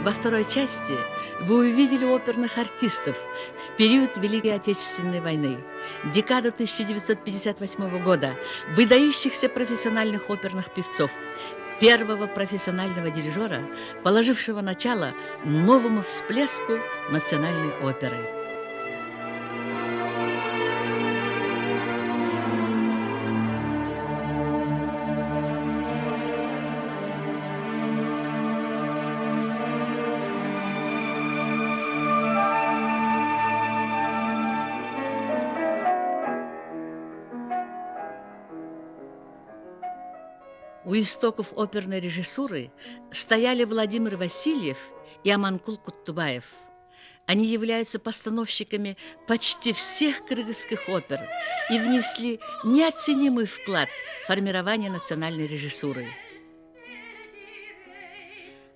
Во второй части вы увидели оперных артистов в период Великой Отечественной войны, декада 1958 года, выдающихся профессиональных оперных певцов, первого профессионального дирижера, положившего начало новому всплеску национальной оперы. У истоков оперной режиссуры стояли Владимир Васильев и Аманкул Куттубаев. Они являются постановщиками почти всех кыргызских опер и внесли неоценимый вклад в формирование национальной режиссуры.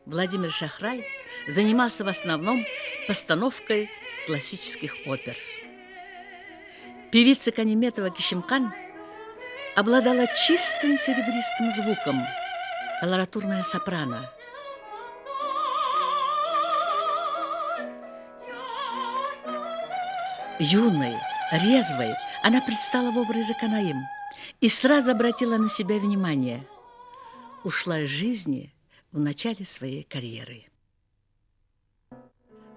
Владимир Шахрай занимался в основном постановкой классических опер. Певица Каниметова Кишимкан обладала чистым серебристым звуком, колоратурная сопрано. Юной, резвой она предстала в образе Канаим и сразу обратила на себя внимание. Ушла из жизни в начале своей карьеры.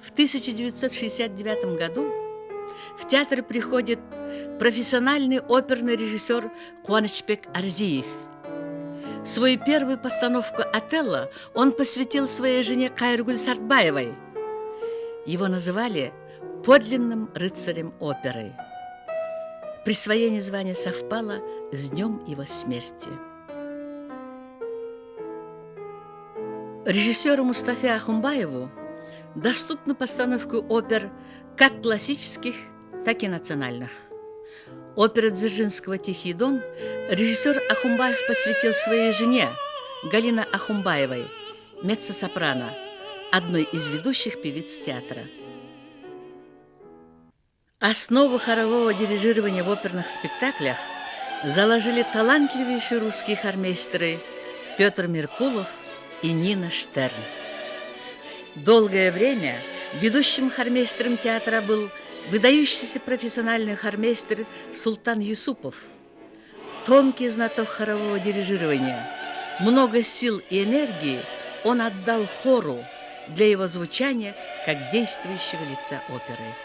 В 1969 году в театр приходит профессиональный оперный режиссер Куанычбек Арзиев. Свою первую постановку «Отелло» он посвятил своей жене Кайыргуль Сартбаевой. Его называли подлинным рыцарем оперы. Присвоение звания совпало с днем его смерти. Режиссеру Мустафе Ахунбаеву доступна постановка опер как классических, так и национальных. Оперу Дзержинского «Тихий дон» режиссер Ахунбаев посвятил своей жене Галине Ахунбаевой, меццо-сопрано, одной из ведущих певиц театра. Основу хорового дирижирования в оперных спектаклях заложили талантливейшие русские хормейстеры Петр Меркулов и Нина Штерн. Долгое время ведущим хормейстером театра был выдающийся профессиональный хормейстер Султан Юсупов. Тонкий знаток хорового дирижирования, много сил и энергии он отдал хору для его звучания как действующего лица оперы.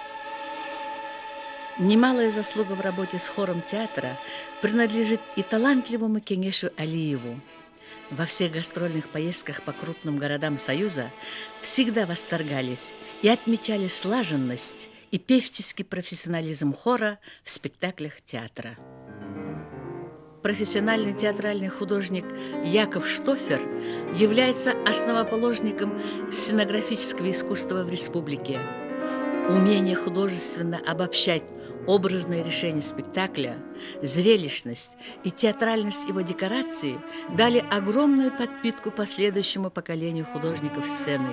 Немалая заслуга в работе с хором театра принадлежит и талантливому Кеңешу Алиеву. Во всех гастрольных поездках по крупным городам Союза всегда восторгались и отмечали слаженность и певческий профессионализм хора в спектаклях театра. Профессиональный театральный художник Яков Штофер является основоположником сценографического искусства в республике. Умение художественно обобщать образное решение спектакля, зрелищность и театральность его декорации дали огромную подпитку последующему поколению художников сцены.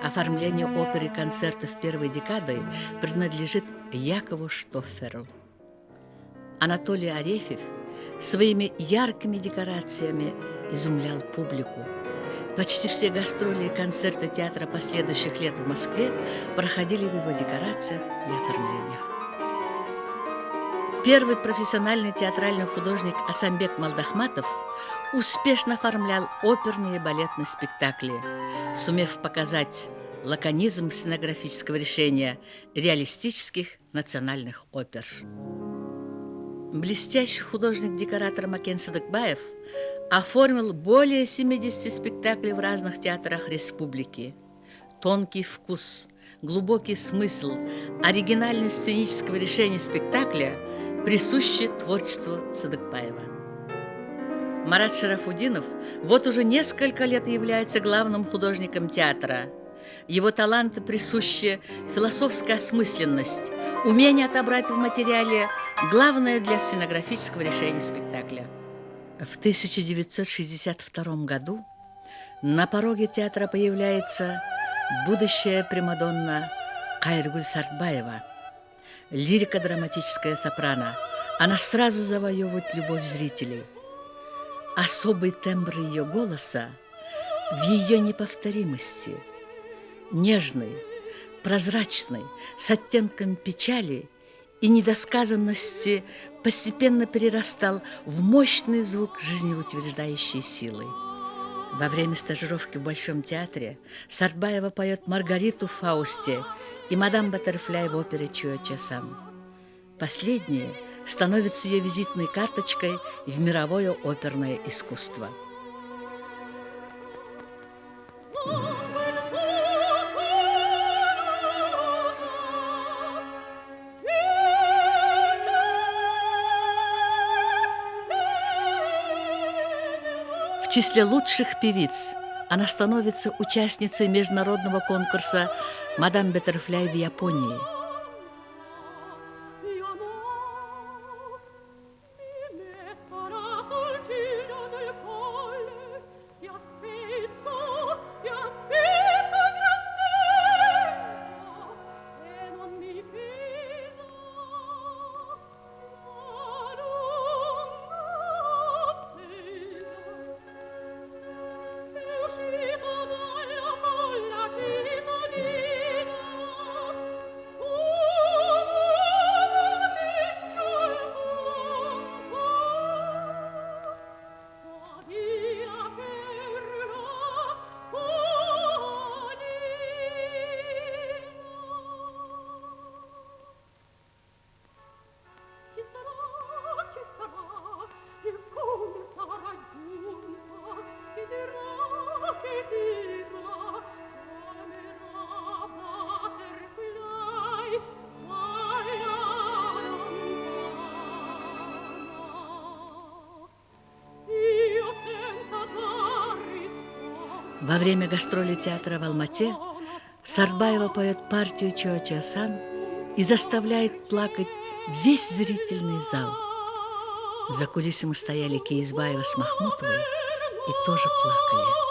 Оформление оперы и концертов первой декады принадлежит Якову Штоферу. Анатолий Арефьев своими яркими декорациями изумлял публику. Почти все гастроли и концерты театра последующих лет в Москве проходили в его декорациях и оформлениях. Первый профессиональный театральный художник Асамбек Малдахматов успешно оформлял оперные и балетные спектакли, сумев показать лаконизм сценографического решения реалистических национальных опер. Блестящий художник-декоратор Макен Садыкбаев оформил более 70 спектаклей в разных театрах республики. Тонкий вкус, глубокий смысл, оригинальность сценического решения спектакля присущи творчеству Садыкбаева. Марат Шарафудинов вот уже несколько лет является главным художником театра. Его таланты присущи философская осмысленность, умение отобрать в материале главное для сценографического решения спектакля. В 1962 году на пороге театра появляется будущая примадонна Кайыргуль Сартбаева, лирико-драматическая сопрано. Она сразу завоевывает любовь зрителей. Особый тембр ее голоса в ее неповторимости, нежный, прозрачный, с оттенком печали и недосказанности, постепенно перерастал в мощный звук жизнеутверждающей силы. Во время стажировки в Большом театре Сартбаева поет Маргариту в «Фаусте» и мадам Баттерфляй в опере Чуо-Чо-Сан. Последнее становится ее визитной карточкой в мировое оперное искусство. В числе лучших певиц она становится участницей международного конкурса «Мадам Баттерфляй» в Японии. Во время гастроли театра в Алмате Сартбаева поет партию Чуо-Чо-Сан и заставляет плакать весь зрительный зал. За кулисами стояли Киизбаева с Махмутовой и тоже плакали.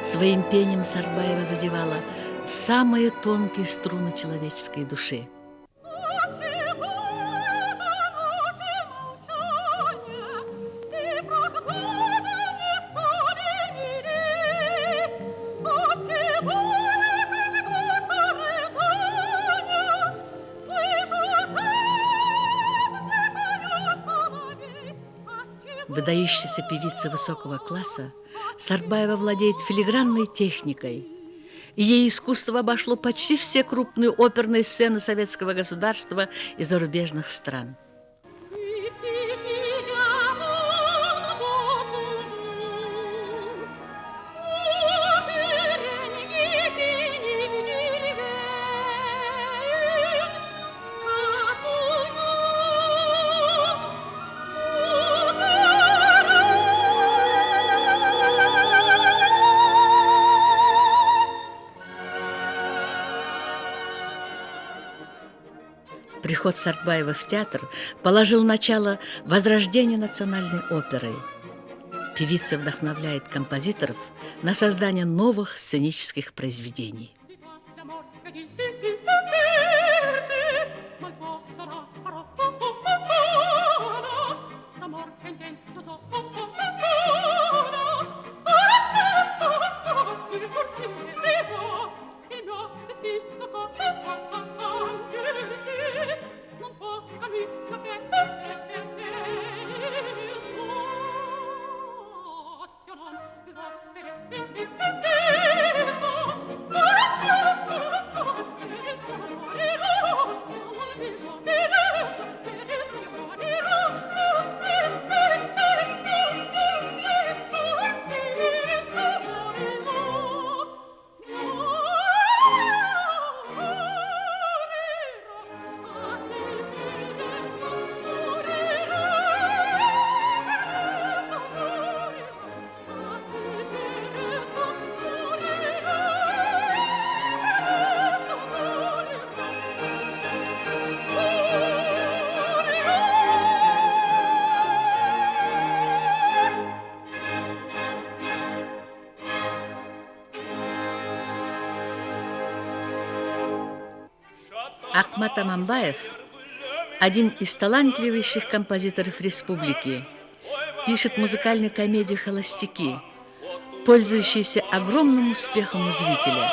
Своим пением Сартбаева задевала самые тонкие струны человеческой души. Выдающаяся певица высокого класса, Сартбаева владеет филигранной техникой, и ей искусство обошло почти все крупные оперные сцены советского государства и зарубежных стран. Приход Сартбаева в театр положил начало возрождению национальной оперы. Певица вдохновляет композиторов на создание новых сценических произведений. Ахмат Аманбаев, один из талантливейших композиторов республики, пишет музыкальную комедию «Холостяки», пользующуюся огромным успехом у зрителя.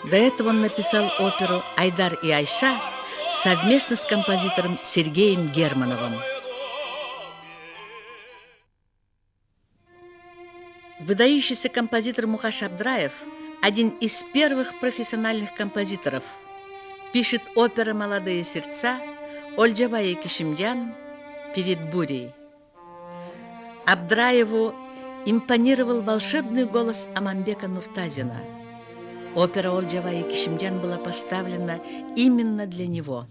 До этого он написал оперу «Айдар и Айша» совместно с композитором Сергеем Германовым. Выдающийся композитор Мухаш Абдраев, один из первых профессиональных композиторов, пишет оперы «Молодые сердца», «Олджабай и Кишимджан», «Перед бурей». Абдраеву импонировал волшебный голос Аманбека Нуртазина. Опера «Олджабай и Кишимджан» была поставлена именно для него.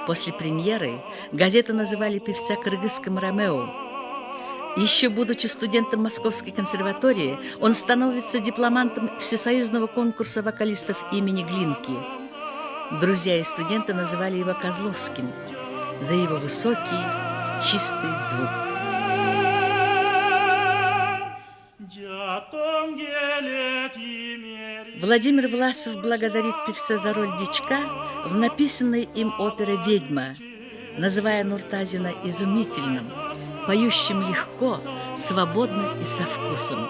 После премьеры газеты называли певца кыргызским Ромео. Еще будучи студентом Московской консерватории, он становится дипломантом всесоюзного конкурса вокалистов имени Глинки. Друзья и студенты называли его Козловским за его высокий, чистый звук. Владимир Власов благодарит певца за роль дичка в написанной им опере «Ведьма», называя Нуртазина изумительным, поющим легко, свободно и со вкусом.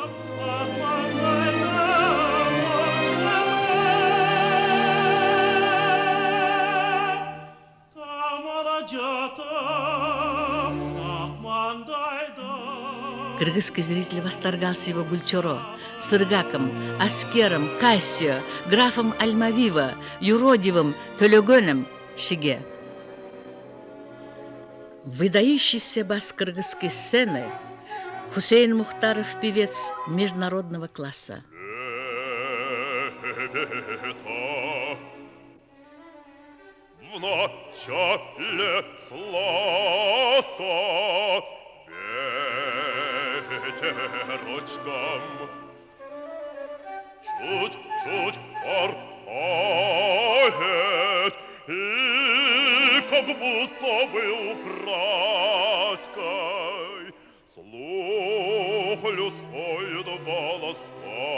Кыргызский зритель восторгался его Гульчоро, Сыргаком, Аскером, Кассио, графом Альмавива, юродивым Төлөгөнем, Шиге. Выдающийся бас кыргызской сцены Хусейн Мухтаров, певец международного класса. В начале сладко ветерочком чуть-чуть порхает, и как будто бы украдкой слух людской голос кает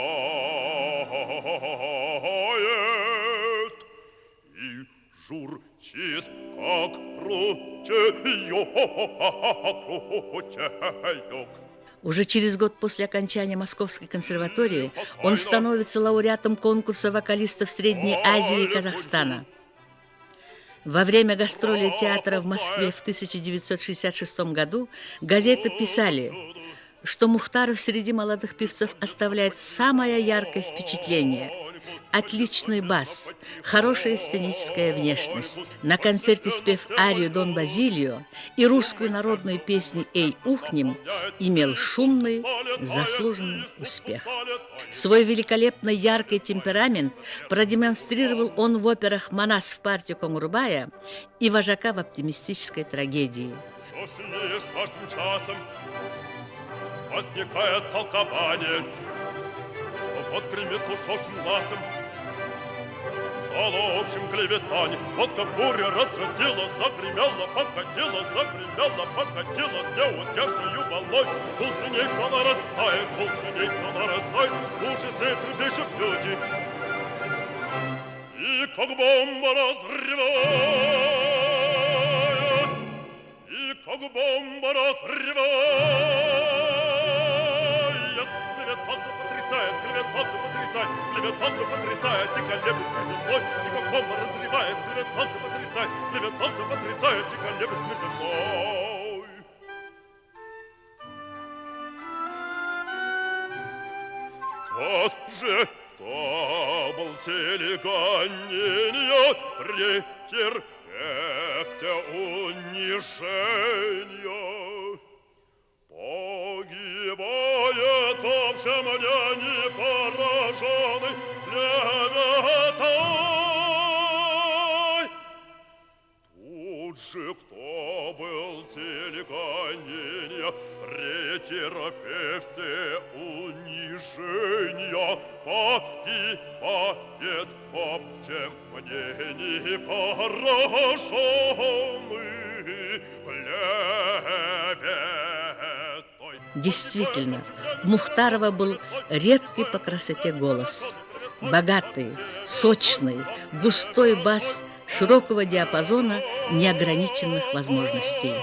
и журчит, как ручеёк. Уже через год после окончания Московской консерватории он становится лауреатом конкурса вокалистов Средней Азии и Казахстана. Во время гастролей театра в Москве в 1966 году газеты писали, что Мухтаров среди молодых певцов оставляет самое яркое впечатление. Отличный бас, хорошая сценическая внешность. На концерте, спев арию «Дон Базилио» и русскую народную песню «Эй, ухнем», имел шумный, заслуженный успех. Свой великолепно яркий темперамент продемонстрировал он в операх «Манас в партию Конгурбая» и «Вожака в оптимистической трагедии». Все сильнее с каждым часом возникает толкование. Вот гремит тут жёстким глазом, стало общим клеветание. Вот как буря разразила, загремела, покатила, с неудержною волной. Гул синей всё нарастает, уши трепещут люди. И как бомба разрывает, клеветался потрясает, и колеблет мир земной, и как бомба разрывает, клеветался потрясает, и колеблет мир земной. Тот же, кто был телегонения, претерпев все унижения, погибает общем мнении пораженный клеветой. Тут же, кто был телегонения, претерпев все унижения, погибает общем мнении пораженный Действительно, у Мухтарова был редкий по красоте голос. Богатый, сочный, густой бас широкого диапазона неограниченных возможностей.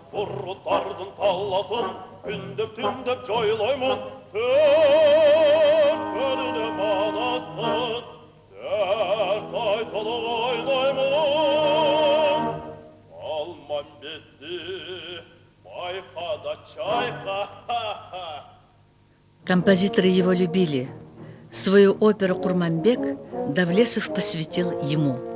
Құрыттардың таласын күндіп-түндіп жойлаймын, төрт бөліне манастын, төрт айтылық ойнаймын. Алмамбетті байқа да чайқа. Композиторы его любили. Свою оперу «Курманбек» Давлесов посвятил ему.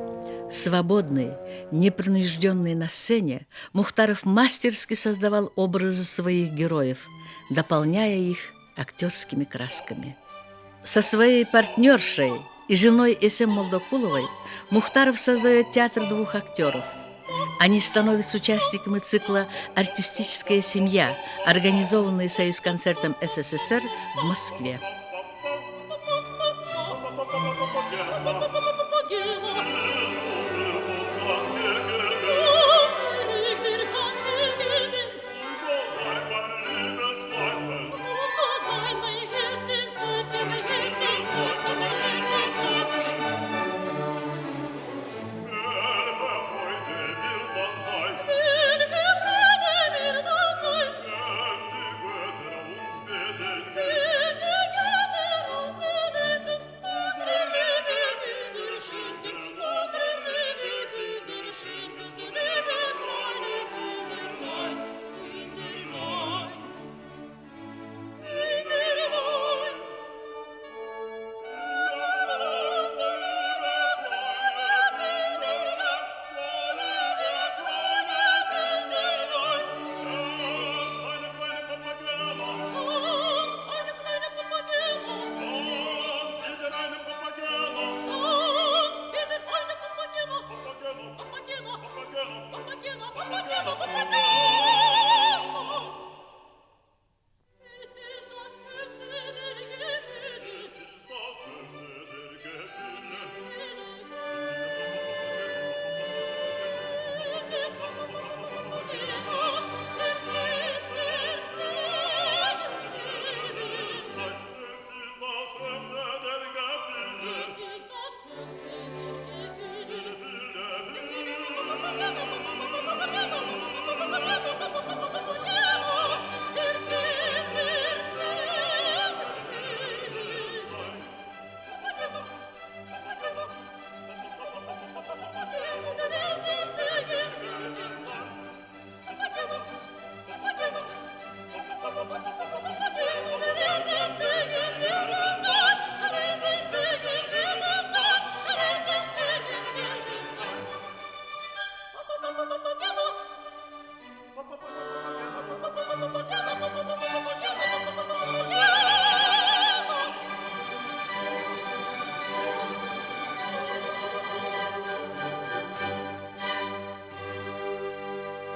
Свободный, непринужденный на сцене, Мухтаров мастерски создавал образы своих героев, дополняя их актерскими красками. Со своей партнершей и женой Эсен Молдокуловой Мухтаров создает театр двух актеров. Они становятся участниками цикла «Артистическая семья», организованный Союзконцертом СССР в Москве.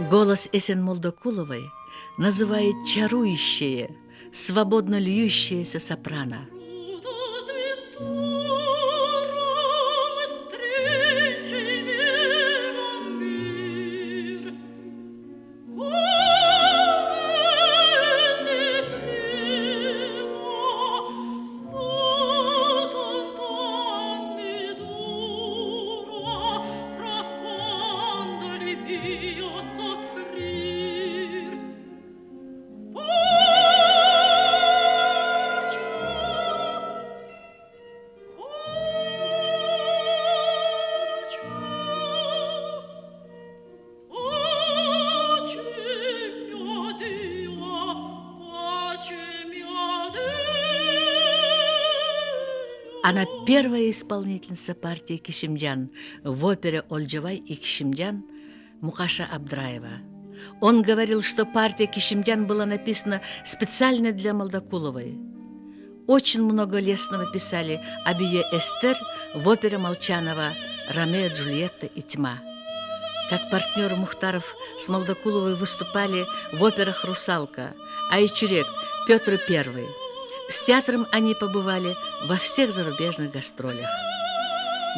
Голос Эсен Молдокуловой называет чарующее, свободно льющееся сопрано. Она первая исполнительница партии Кишимджан в опере «Ольджавай и Кишимджан» Мукаша Абдраева. Он говорил, что партия Кишимджан была написана специально для Молдокуловой. Очень много лестного писали об ее Эстер в опере Молчанова «Ромео, Джульетта и тьма». Как партнеры Мухтаров с Молдокуловой выступали в операх «Русалка», «Айчурек», «Петр I». С театром они побывали во всех зарубежных гастролях.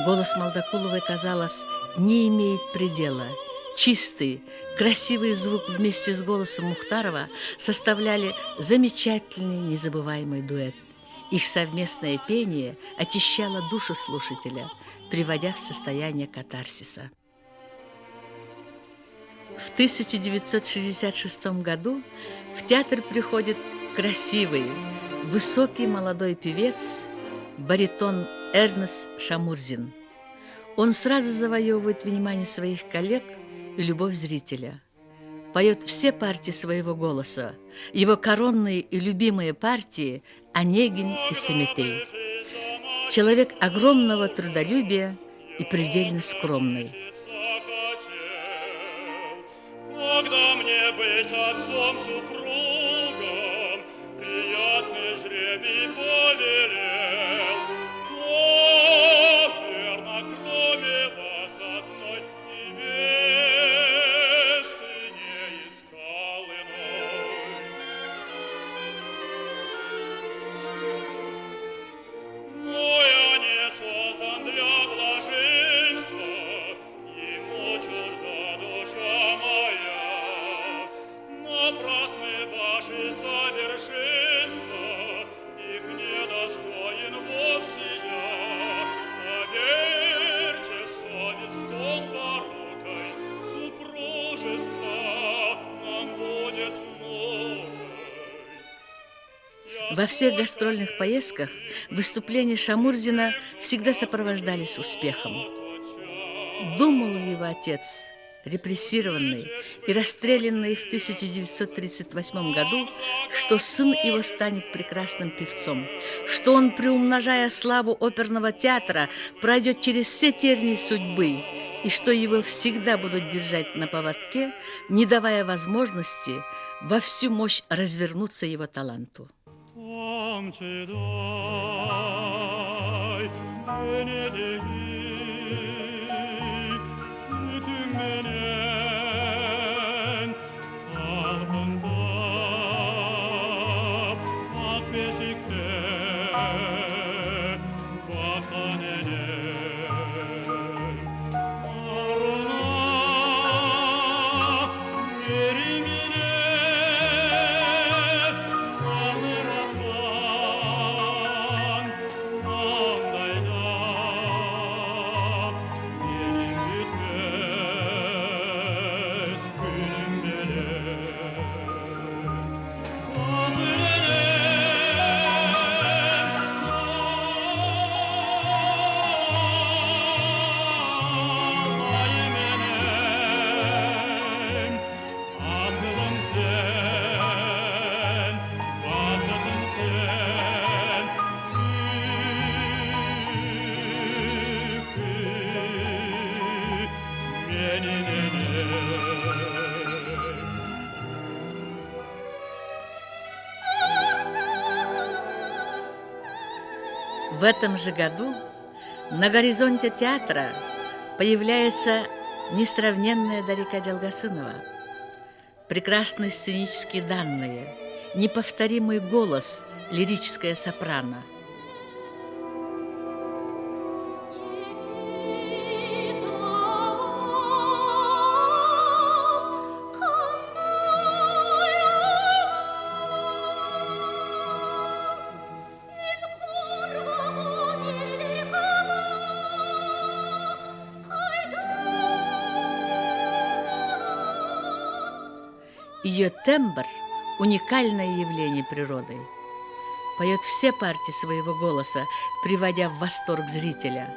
Голос Молдокуловой, казалось, не имеет предела. Чистый, красивый звук вместе с голосом Мухтарова составляли замечательный, незабываемый дуэт. Их совместное пение очищало душу слушателя, приводя в состояние катарсиса. В 1966 году в театр приходит красивый, высокий молодой певец, баритон Эрнест Шамурзин. Он сразу завоевывает внимание своих коллег и любовь зрителя. Поет все партии своего голоса. Его коронные и любимые партии «Онегин» и «Семетей». Человек огромного трудолюбия и предельно скромный. Когда мне быть отцом-супругом, приятный жребий повелел, то, верно, кроме вас одной невесты не искал иной. Мой онец создан для блаженства, ему чужда душа моя. Напрасны ваши совершенства, их недостоин вовсе я. Поверьте, совесть в том порокой, супружество нам будет новой. Во всех гастрольных поездках выступления Шамурзина всегда сопровождались успехом. Думал ли его отец, репрессированный и расстрелянный в 1938 году, что сын его станет прекрасным певцом, что он, приумножая славу оперного театра, пройдет через все тернии судьбы, и что его всегда будут держать на поводке, не давая возможности во всю мощь развернуться его таланту. В этом же году на горизонте театра появляется несравненная Дарика Джалгасынова. Прекрасные сценические данные, неповторимый голос, лирическая сопрано. Ее тембр – уникальное явление природы. Поет все партии своего голоса, приводя в восторг зрителя.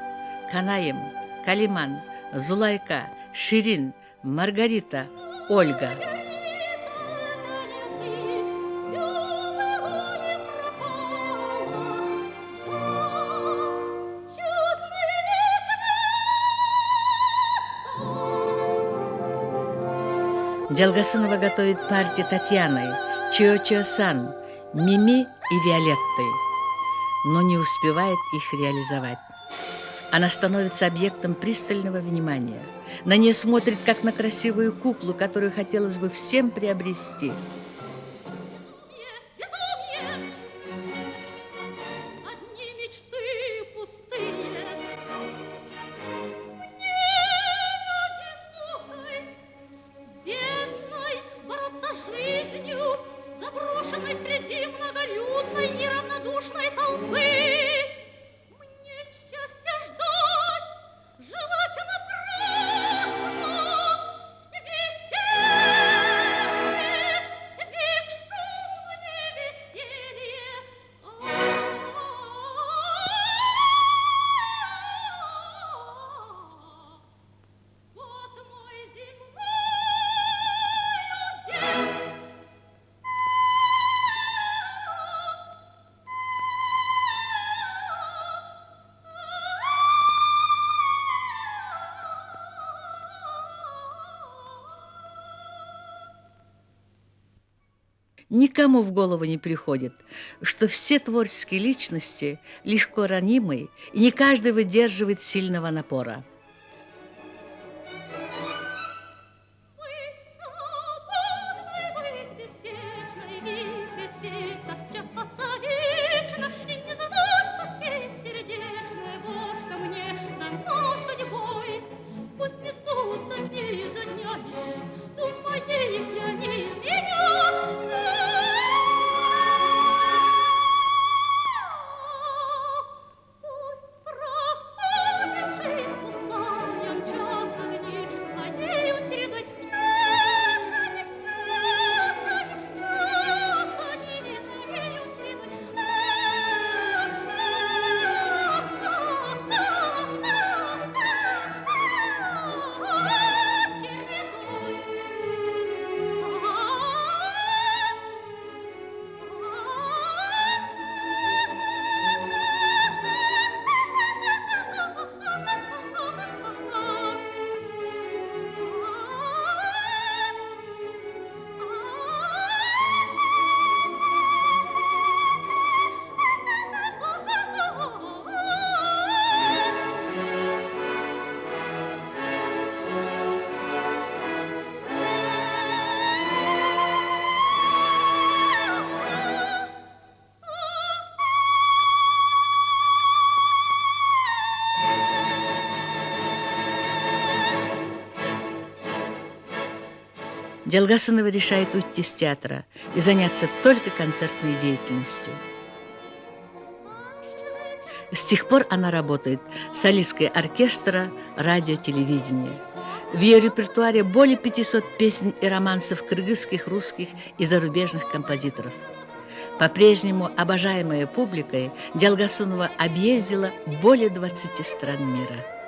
Канаим, Калиман, Зулайка, Ширин, Маргарита, Ольга. Джалгасынова готовит партии Татьяной, Чио-Чио-Сан, Мими и Виолеттой, но не успевает их реализовать. Она становится объектом пристального внимания. На нее смотрит, как на красивую куклу, которую хотелось бы всем приобрести. Никому в голову не приходит, что все творческие личности легко ранимы, и не каждый выдерживает сильного напора. Делгасынова решает уйти с театра и заняться только концертной деятельностью. С тех пор она работает солисткой оркестра, радио, телевидения. В ее репертуаре более 500 песен и романсов кыргызских, русских и зарубежных композиторов. По-прежнему обожаемая публикой, Делгасынова объездила более 20 стран мира.